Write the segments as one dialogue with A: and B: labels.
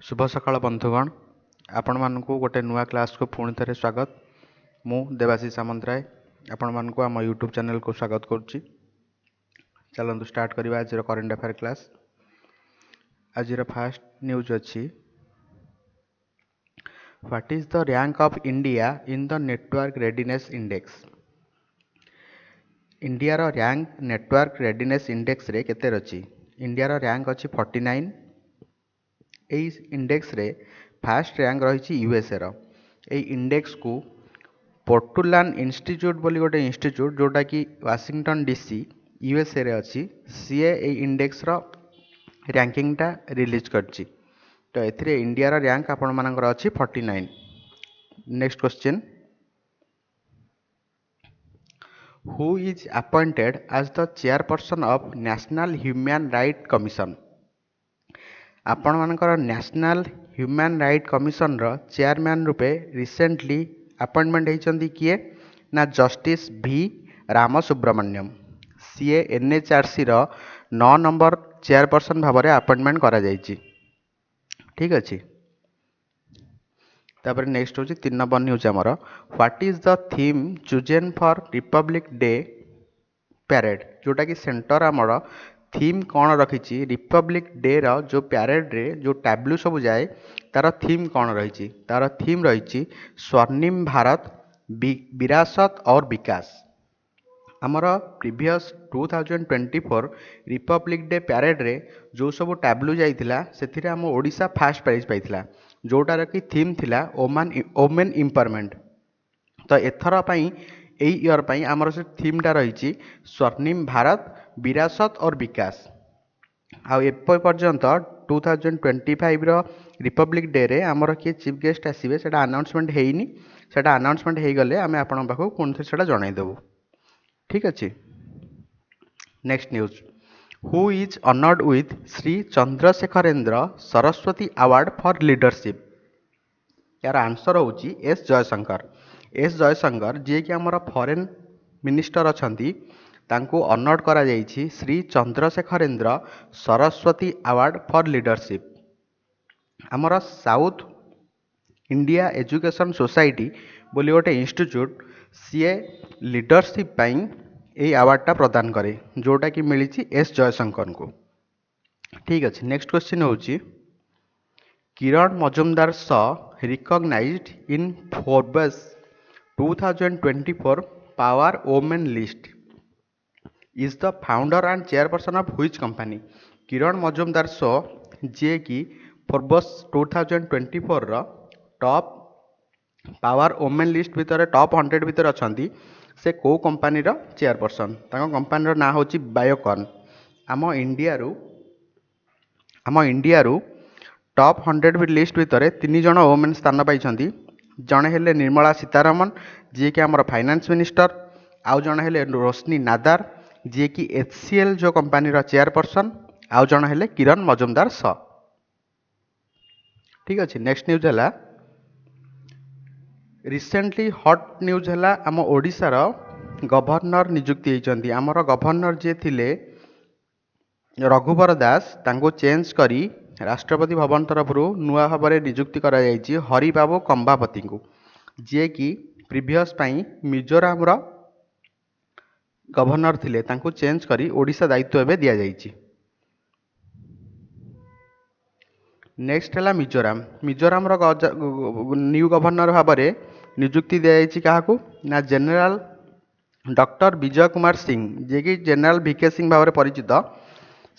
A: शुभ सकाळ बंधुगण आपण मानकु गोटे नुआ क्लास को पुणी थे स्वागत। मु देवाशीष सामंतराय आपण मानकु आम यूट्यूब चैनल को स्वागत करुच्ची। चलतु स्टार्ट करवा आज करेंट अफेयर क्लास। आज फास्ट न्यूज अच्छी, what is the rank of India in the network readiness index. India रो रैंक नेटवर्क रेडीनेस इंडेक्स रे केते रची। इंडिया रो रैंक अच्छी 49। यही इंडेक्स रे फास्ट रैंक रही यूएसए रो। यही इंडेक्स को पोर्टुलान इंस्टीट्यूट बोली गोटे इंस्टीट्यूट जोटा कि वाशिंगटन डीसी यूएसए रे अच्छी, सी इंडेक्स रो रैंकिंगटा रिलीज करची। तो एथिरे इंडिया रो रैंक आपण मानकर अच्छी 49। Next question, who is appointed as the chairperson of national human right commission. आपण मानकर नेशनल ह्यूमन राइट कमिशन रो चेयरमैन रूपे रिसेंटली अपॉइंटमेंट होती किए ना जस्टिस भी राम सुब्रमण्यम। सी एनएचआरसी रो 9 नंबर चेयरपर्सन भाव में अपॉइंटमेंट करा जायछि। ठीक अच्छे। तापर नेक्स्ट हूँ 3 नंबर न्यूज आमर, what is the theme chosen for republic day parade. जोटा कि सेंटर आमर थीम कौन रखी रिपब्लिक डे रो जो पैरेड रे जो टैब्लू सब जाए तार थीम कौन रही। तार थीम रही स्वर्णिम भारत विरासत और विकास। आमर प्रीवियस 2024 रिपब्लिक डे पैरेड रे जो सब टैब्लू जाइथिला सेथिरे आम ओडिशा फास्ट प्राइज पाइथिला, जोटार कि थीम थिला ओमेन एम्पावरमेंट। तो एथर पई एई ईयर पई आमर से थीमटा रही स्वर्णिम भारत विरासत और विकास। आ पर्यंत 2025 रो रिपब्लिक डे रे आमर किए चीफ गेस्ट आसीबे सेटा अनाउंसमेंट हेइनी। सेटा अनाउंसमेंट हो गले आम आपण पाखु पुणी सेटा जनईदेबू। ठीक अच्छे। Next news, who is honoured with Shri Chandrashekarendra Saraswati award for leadership. यार आंसर होची एस जयशंकर। एस जयशंकर जी कि आमर फॉरेन मिनिस्टर अछंती तांको ऑनर्ड करा जायछि Shri Chandrashekarendra Saraswati award for leadership. आमर साउथ इंडिया एजुकेशन सोसाइटी बोली गोटे इंस्टीट्यूट सीए लीडरशिप पाई ये अवार्डटा प्रदान करे, जोटा कि मिली एस जयशंकर को। ठीक अच्छे। नेक्स्ट क्वेश्चन होची, Kiran Mazumdar Shaw recognised in Forbes 2024 power women list is the founder and chairperson of which company. Kiran Mazumdar Shaw जे कि फोर्ब्स 2024 रो टॉप पावर वुमेन लिस्ट भितर टॉप 100 भितर अछंती, से को कंपनी रो चेयरपर्सन। तांको कंपनी रो ना होची बायोकॉन। आम इंडिया रू टॉप 100 लिस्ट भितर 3 जण वुमेन स्थान पाई। जड़े हेले निर्मला सीतारमण जी कि आमर फाइनेंस मिनिस्टर, आउ जड़े हेले रोशनी नादार जी कि एचसीएल जो कंपनी रो चेयरपर्सन, आउ जड़े हेले किरण मजुमदार स। ठीक अच्छे। नेक्स्ट न्यूज है रिसेंटली हॉट न्यूज है आम ओडिशार गवर्नर नियुक्ति होती। आमर गवर्नर जी थिले रघुवर दास, तांको चेंज करी राष्ट्रपति भवन तरफ नुआ भाव में नियुक्ति करा जायछि हरिबाबू कंबापति को, जे कि प्रीवियस पाई मिजोराम रो गवर्नर थिले, तांको चेंज करी ओडिशा दायित्व एबे दिया जायछि। नेक्स्ट है मिजोराम। मिजोराम रो न्यू गवर्नर भाव में नियुक्ति दिया जायछि काहाकू ना जनरल डॉक्टर विजय कुमार सिंह, जे कि जनरल वीके सिंह भाव में परिचित।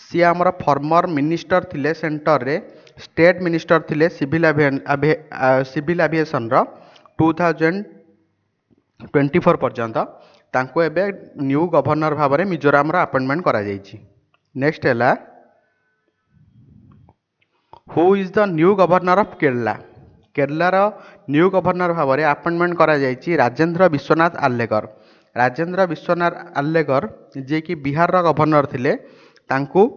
A: सी आमर फॉर्मर मिनिस्टर थिले सेंटर रे, स्टेट मिनिस्टर थिले सिविल एविएशन रो 2024 पर्यंत। तांको एबे न्यू गवर्नर भाव में मिजोराम रो अपॉइंटमेंट करा जायछि। नेक्स्ट है who is the new governor of Kerala. Kerala रो न्यू गवर्नर भाव में अपॉइंटमेंट करा जायछि राजेंद्र विश्वनाथ आर्लेकर। राजेंद्र विश्वनाथ आर्लेकर जे कि बिहार रो गवर्नर थिले, तांको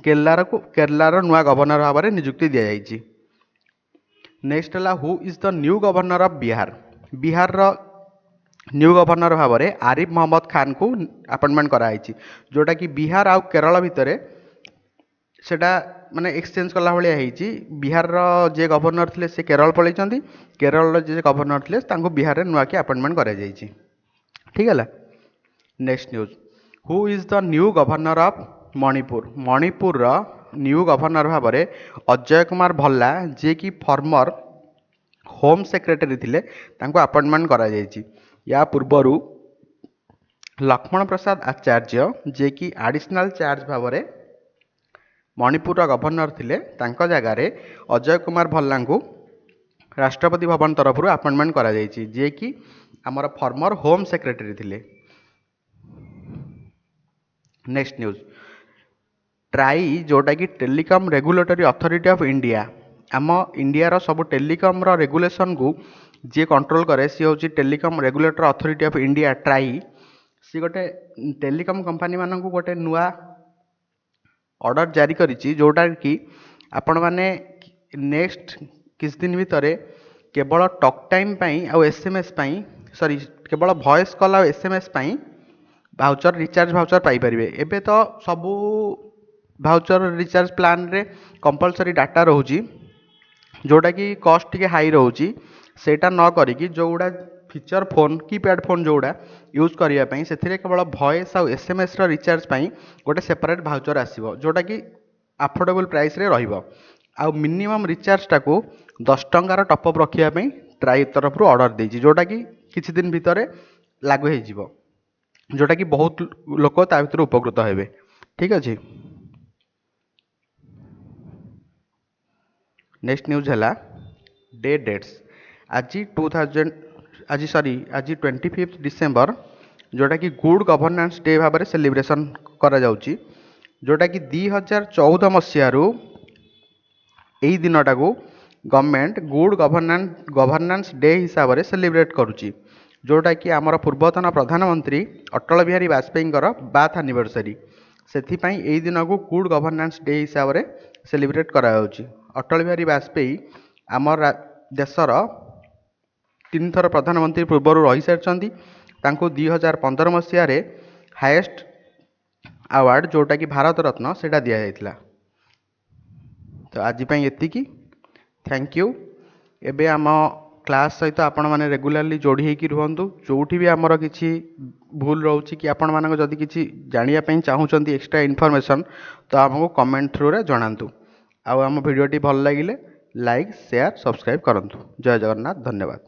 A: केरलार नुआ गवर्नर भाव में नियुक्ति दिया जायछि। नेक्स्ट है who is the new governor of Bihar. Bihar रो न्यू गवर्नर भाव में आरिफ मोहम्मद खान को अपॉइंटमेंट कराई, जोटा कि बिहार आउ केरल भितर सेटा ମାନେ ଏକ୍ସଚେଞ୍ଜ କଲା ଭଳିଆ ହେଇଛି। ବିହାରର ଯିଏ ଗଭର୍ଣ୍ଣର ଥିଲେ ସେ କେରଳ ପଳେଇଛନ୍ତି, କେରଳର ଯିଏ ଗଭର୍ଣ୍ଣର ଥିଲେ ତାଙ୍କୁ ବିହାରରେ ନୂଆକି ଆପଏଣ୍ଟମେଣ୍ଟ କରାଯାଇଛି। ଠିକ୍ ହେଲା। Next news, who is the new governor of Manipur? ମଣିପୁରର ନ୍ୟୁ ଗଭର୍ଣ୍ଣର ଭାବରେ ଅଜୟ କୁମାର ଭଲ୍ଲା, ଯିଏକି ଫର୍ମର ହୋମ୍ ସେକ୍ରେଟାରୀ ଥିଲେ, ତାଙ୍କୁ ଆପଏଣ୍ଟମେଣ୍ଟ କରାଯାଇଛି। ୟା ପୂର୍ବରୁ ଲକ୍ଷ୍ମଣ ପ୍ରସାଦ ଆଚାର୍ଯ୍ୟ, ଯିଏକି ଆଡ଼ିସନାଲ୍ ଚାର୍ଜ ଭାବରେ ମଣିପୁରର ଗଭର୍ଣ୍ଣର ଥିଲେ, ତାଙ୍କ ଜାଗାରେ ଅଜୟ କୁମାର ଭଲ୍ଲାଙ୍କୁ ରାଷ୍ଟ୍ରପତି ଭବନ ତରଫରୁ ଆପଏଣ୍ଟମେଣ୍ଟ କରାଯାଇଛି, ଯିଏକି ଆମର ଫର୍ମର ହୋମ୍ ସେକ୍ରେଟାରୀ ଥିଲେ। ନେକ୍ସଟ ନ୍ୟୁଜ୍, ଟ୍ରାଇ, ଯେଉଁଟାକି telecom regulatory authority of India, ଆମ ଇଣ୍ଡିଆର ସବୁ ଟେଲିକମ୍ର ରେଗୁଲେସନ୍କୁ ଯିଏ କଣ୍ଟ୍ରୋଲ କରେ ସିଏ ହେଉଛି telecom regulator authority of India, TRAI. ସିଏ ଗୋଟେ ଟେଲିକମ୍ କମ୍ପାନୀମାନଙ୍କୁ ଗୋଟେ ନୂଆ ଅର୍ଡ଼ର ଜାରି କରିଛି, ଯେଉଁଟାକି ଆପଣମାନେ ନେକ୍ସଟ କିଛି ଦିନ ଭିତରେ କେବଳ ଟକ୍ ଟାଇମ୍ ପାଇଁ ଆଉ SMS ପାଇଁ, କେବଳ ଭଏସ୍ କଲ୍ ଆଉ SMS ପାଇଁ ଭାଉଚର, ରିଚାର୍ଜ ଭାଉଚର ପାଇପାରିବେ। ଏବେ ତ ସବୁ ଭାଉଚର ରିଚାର୍ଜ ପ୍ଲାନ୍ରେ କମ୍ପଲସରି ଡାଟା ରହୁଛି, ଯେଉଁଟାକି କଷ୍ଟ ଟିକେ ହାଇ ରହୁଛି। ସେଇଟା ନ କରିକି ଯେଉଁଗୁଡ଼ା ଫିଚର ଫୋନ୍, କିପ୍ୟାଡ଼ ଫୋନ୍ ଯେଉଁଗୁଡ଼ା ୟୁଜ୍ କରିବା ପାଇଁ, ସେଥିରେ କେବଳ ଭଏସ୍ ଆଉ SMSର ରିଚାର୍ଜ ପାଇଁ ଗୋଟେ ସେପାରେଟ୍ ଭାଉଚର ଆସିବ, ଯେଉଁଟାକି ଆଫୋର୍ଡେବଲ୍ ପ୍ରାଇସ୍ରେ ରହିବ। ଆଉ ମିନିମମ୍ ରିଚାର୍ଜଟାକୁ 10 ଟଙ୍କାର ଟପ୍ଅପ୍ ରଖିବା ପାଇଁ ଟ୍ରାଇ ତରଫରୁ ଅର୍ଡ଼ର ଦେଇଛି, ଯେଉଁଟାକି କିଛି ଦିନ ଭିତରେ ଲାଗୁ ହେଇଯିବ, ଯେଉଁଟାକି ବହୁତ ଲୋକ ତା ଭିତରୁ ଉପକୃତ ହେବେ। ଠିକ୍ ଅଛି। ନେକ୍ସଟ ନ୍ୟୁଜ୍ ହେଲା ଡେଟ୍ସ। ଆଜି 25 ଡିସେମ୍ବର, ଯେଉଁଟାକି ଗୁଡ୍ ଗଭର୍ଣ୍ଣାନ୍ସ ଡେ ଭାବରେ ସେଲିବ୍ରେସନ୍ କରାଯାଉଛି, ଯେଉଁଟାକି 2014 ମସିହାରୁ ଏହି ଦିନଟାକୁ ଗଭର୍ଣ୍ଣମେଣ୍ଟ ଗୁଡ୍ ଗଭର୍ଣ୍ଣାନ୍ସ ଡେ ହିସାବରେ ସେଲିବ୍ରେଟ୍ କରୁଛି, ଯେଉଁଟାକି ଆମର ପୂର୍ବତନ ପ୍ରଧାନମନ୍ତ୍ରୀ ଅଟଳ ବିହାରୀ ବାଜପେୟୀଙ୍କର ବାର୍ଥ ଆନିଭର୍ସରୀ। ସେଥିପାଇଁ ଏହି ଦିନକୁ ଗୁଡ୍ ଗଭର୍ଣ୍ଣାନ୍ସ ଡେ ହିସାବରେ ସେଲିବ୍ରେଟ୍ କରାଯାଉଛି। ଅଟଳ ବିହାରୀ ବାଜପେୟୀ ଆମ ଦେଶର 3 ଥର ପ୍ରଧାନମନ୍ତ୍ରୀ ପୂର୍ବରୁ ରହିସାରିଛନ୍ତି। ତାଙ୍କୁ 2015 ମସିହାରେ ହାଏଷ୍ଟ ଆୱାର୍ଡ଼, ଯେଉଁଟାକି ଭାରତ ରତ୍ନ, ସେଇଟା ଦିଆଯାଇଥିଲା। ତ ଆଜି ପାଇଁ ଏତିକି। Thank you. ଏବେ ଆମ କ୍ଲାସ୍ ସହିତ ଆପଣମାନେ ରେଗୁଲାରଲି ଯୋଡ଼ି ହେଇକି ରୁହନ୍ତୁ। ଯେଉଁଠି ବି ଆମର କିଛି ଭୁଲ ରହୁଛି କି ଆପଣମାନଙ୍କ ଯଦି କିଛି ଜାଣିବା ପାଇଁ ଚାହୁଁଛନ୍ତି ଏକ୍ସଟ୍ରା ଇନଫର୍ମେସନ୍, ତ ଆମକୁ କମେଣ୍ଟ ଥ୍ରୁରେ ଜଣାନ୍ତୁ। ଆଉ ଆମ ଭିଡ଼ିଓଟି ଭଲ ଲାଗିଲେ ଲାଇକ୍, ସେୟାର, ସବସ୍କ୍ରାଇବ୍ କରନ୍ତୁ। ଜୟ ଜଗନ୍ନାଥ, ଧନ୍ୟବାଦ।